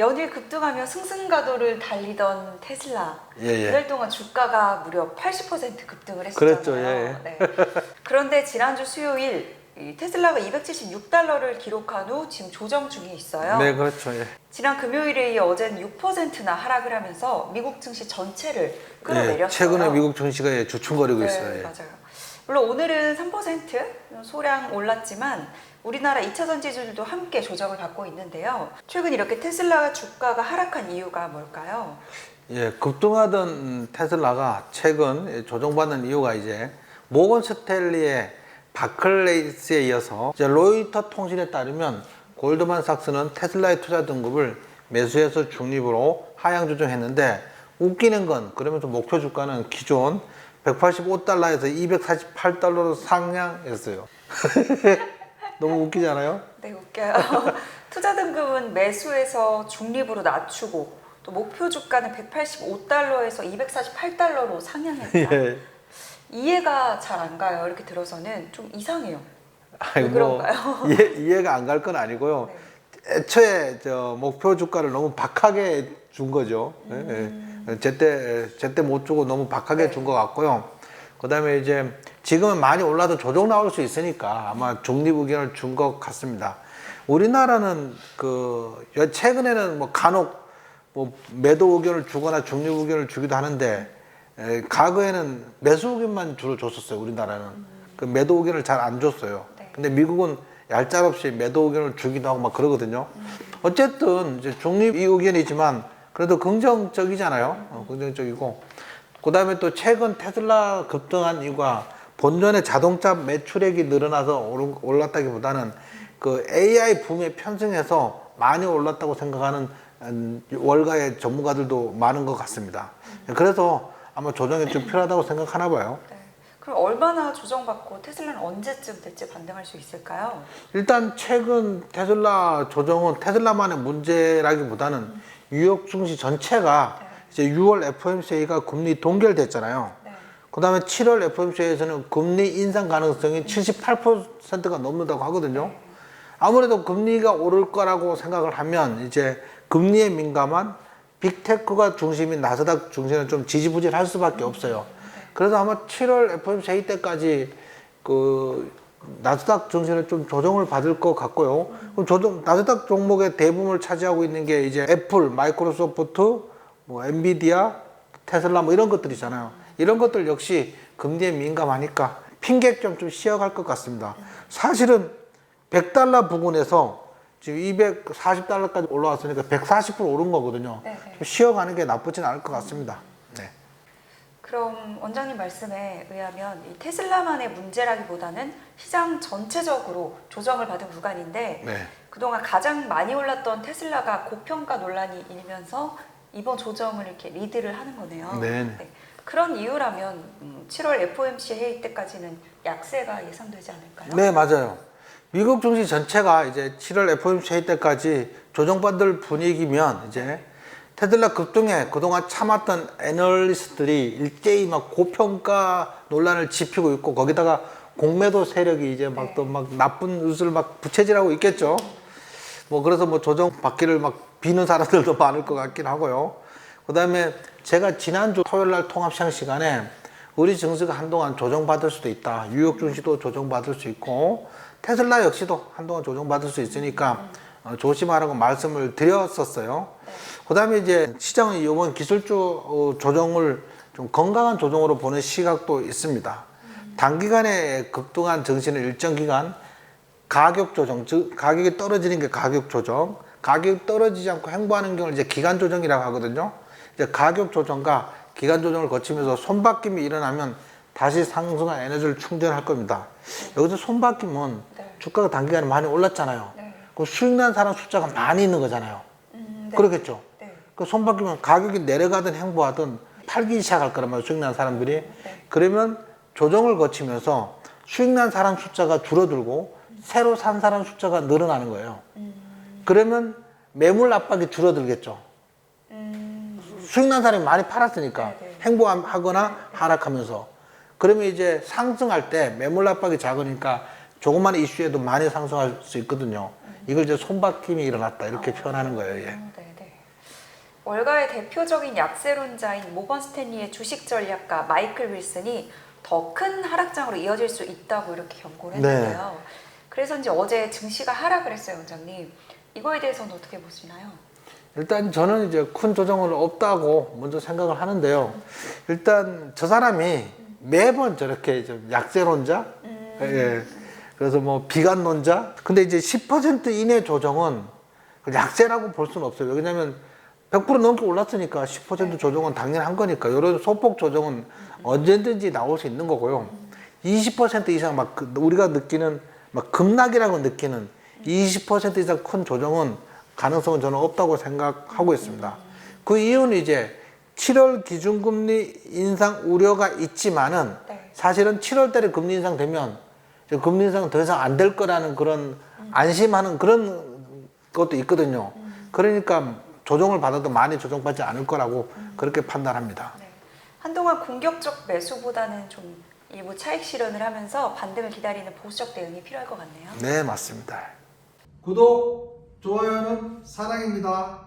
연일 급등하며 승승가도를 달리던 테슬라. 예, 예. 이달 동안 주가가 무려 80% 급등을 했었잖아요. 그랬죠, 예. 네. 그런데 지난주 수요일 이 테슬라가 276달러를 기록한 후 지금 조정 중에 있어요. 네, 그렇죠. 예. 지난 금요일에 이어 어제는 6%나 하락을 하면서 미국 증시 전체를 끌어내렸어요. 예, 최근에 미국 증시가 예, 주춤거리고 네, 있어요. 예. 맞아요. 물론 오늘은 3% 소량 올랐지만 우리나라 2차전 지수들도 함께 조정을 받고 있는데요. 최근 이렇게 테슬라 주가가 하락한 이유가 뭘까요? 예, 급등하던 테슬라가 최근 조정받는 이유가 이제 모건 스탠리의 바클레이스에 이어서 이제 로이터 통신에 따르면 골드만삭스는 테슬라의 투자 등급을 매수해서 중립으로 하향 조정했는데 웃기는 건 그러면서 목표 주가는 기존 185달러에서 248달러로 상향했어요. 너무 웃기잖아요? 네, 웃겨요. 투자 등급은 매수해서 중립으로 낮추고 또 목표 주가는 185달러에서 248달러로 상향했다. 예. 이해가 잘 안 가요. 이렇게 들어서는 좀 이상해요. 아니, 왜 그런가요? 이해가 안 갈 건 아니고요. 네. 애초에 저 목표 주가를 너무 박하게 준 거죠. 제때 못 주고 너무 박하게 네. 준 것 같고요. 그다음에 이제 지금은 많이 올라도 조정 나올 수 있으니까 아마 중립 의견을 준 것 같습니다. 우리나라는 그 최근에는 뭐 간혹 뭐 매도 의견을 주거나 중립 의견을 주기도 하는데 과거에는 매수 의견만 주로 줬었어요. 우리나라는 그 매도 의견을 잘 안 줬어요. 네. 근데 미국은 얄짤없이 매도 의견을 주기도 하고 막 그러거든요. 어쨌든 이제 중립 의견이지만 그래도 긍정적이잖아요. 긍정적이고 그다음에 또 최근 테슬라 급등한 이유가 본전의 자동차 매출액이 늘어나서 올랐다기보다는 그 AI 붐에 편승해서 많이 올랐다고 생각하는 월가의 전문가들도 많은 것 같습니다. 그래서 아마 조정이 좀 필요하다고 생각하나 봐요. 네. 그럼 얼마나 조정받고 테슬라는 언제쯤 대체 반등할 수 있을까요? 일단 최근 테슬라 조정은 테슬라만의 문제라기보다는 뉴욕 증시 전체가 이제 6월 FOMC가 금리 동결됐잖아요. 네. 그 다음에 7월 FOMC에서는 금리 인상 가능성이 78%가 넘는다고 하거든요. 아무래도 금리가 오를 거라고 생각을 하면 이제 금리에 민감한 빅테크가 중심인 나스닥 증시는 좀 지지부진할 수밖에 없어요. 그래서 아마 7월 FOMC 회의 때까지 그 나스닥 증시는 좀 조정을 받을 것 같고요. 그럼 나스닥 종목의 대부분을 차지하고 있는 게 이제 애플, 마이크로소프트, 뭐 엔비디아, 테슬라 뭐 이런 것들이잖아요. 이런 것들 역시 금리에 민감하니까 핑계점 좀 쉬어갈 것 같습니다. 사실은 100달러 부근에서 지금 240달러까지 올라왔으니까 140% 오른 거거든요. 네, 네. 좀 쉬어가는 게 나쁘진 않을 것 같습니다. 네. 그럼 원장님 말씀에 의하면 이 테슬라만의 문제라기보다는 시장 전체적으로 조정을 받은 구간인데 네. 그동안 가장 많이 올랐던 테슬라가 고평가 논란이 일면서 이번 조정을 이렇게 리드를 하는 거네요. 네. 네. 그런 이유라면 7월 FOMC 회의 때까지는 약세가 예상되지 않을까요? 네, 맞아요. 미국 증시 전체가 이제 7월 FOMC 회의 때까지 조정받을 분위기면 이제 테슬라 급등에 그동안 참았던 애널리스트들이 일제히 막 고평가 논란을 짚히고 있고 거기다가 공매도 세력이 이제 막 또 막 나쁜 뉴스를 막 부채질하고 있겠죠. 뭐 그래서 뭐 조정 받기를 막 비는 사람들도 많을 것 같긴 하고요. 그다음에 제가 지난주 토요일 날 통합시장 시간에 우리 증시가 한동안 조정받을 수도 있다. 뉴욕 증시도 조정받을 수 있고 테슬라 역시도 한동안 조정받을 수 있으니까 조심하라고 말씀을 드렸었어요. 그다음에 이제 시장은 이번 기술주 조정을 좀 건강한 조정으로 보는 시각도 있습니다. 단기간에 급등한 증시는 일정 기간 가격 조정, 즉 가격이 떨어지는 게 가격 조정, 가격이 떨어지지 않고 횡보하는 경우를 이제 기간 조정이라고 하거든요. 이제 가격 조정과 기간 조정을 거치면서 손바뀜이 일어나면 다시 상승한 에너지를 충전할 겁니다. 여기서 손바뀜은 주가가 단기간에 많이 올랐잖아요. 그 수익 난 사람 숫자가 많이 있는 거잖아요. 네. 그렇겠죠. 네. 그 손바뀜은 가격이 내려가든 횡보하든 팔기 시작할 거란 말이에요. 수익 난 사람들이. 그러면 조정을 거치면서 수익 난 사람 숫자가 줄어들고 새로 산 사람 숫자가 늘어나는 거예요. 그러면 매물 압박이 줄어들겠죠. 수익 난 사람이 많이 팔았으니까 횡보하거나 하락하면서 그러면 이제 상승할 때 매물 압박이 작으니까 조그만 이슈에도 많이 상승할 수 있거든요. 이걸 이제 손바뀜이 일어났다 이렇게 표현하는 거예요. 예. 네. 월가의 대표적인 약세론자인 모건 스탠리의 주식 전략가 마이클 윌슨이 더 큰 하락장으로 이어질 수 있다고 이렇게 경고를 했는데요. 그래서 이제 어제 증시가 하락을 했어요, 원장님. 이거에 대해서는 어떻게 보시나요? 일단 저는 이제 큰 조정은 없다고 먼저 생각을 하는데요. 일단 저 사람이 매번 저렇게 좀 약세론자, 예. 그래서 뭐 비관론자. 근데 이제 10% 이내 조정은 약세라고 볼 수는 없어요. 왜냐하면 100% 넘게 올랐으니까 10% 조정은 당연한 거니까 이런 소폭 조정은 언제든지 나올 수 있는 거고요. 20% 이상 막 우리가 느끼는 막 급락이라고 느끼는 20% 이상 큰 조정은 가능성은 저는 없다고 생각하고 있습니다. 그 이유는 이제 7월 기준금리 인상 우려가 있지만은 사실은 7월 달에 금리 인상되면 금리 인상은 더 이상 안 될 거라는 그런 안심하는 그런 것도 있거든요. 그러니까 조정을 받아도 많이 조정받지 않을 거라고 그렇게 판단합니다. 네. 한동안 공격적 매수보다는 좀 일부 차익 실현을 하면서 반등을 기다리는 보수적 대응이 필요할 것 같네요. 네, 맞습니다. 구독, 좋아요는 사랑입니다.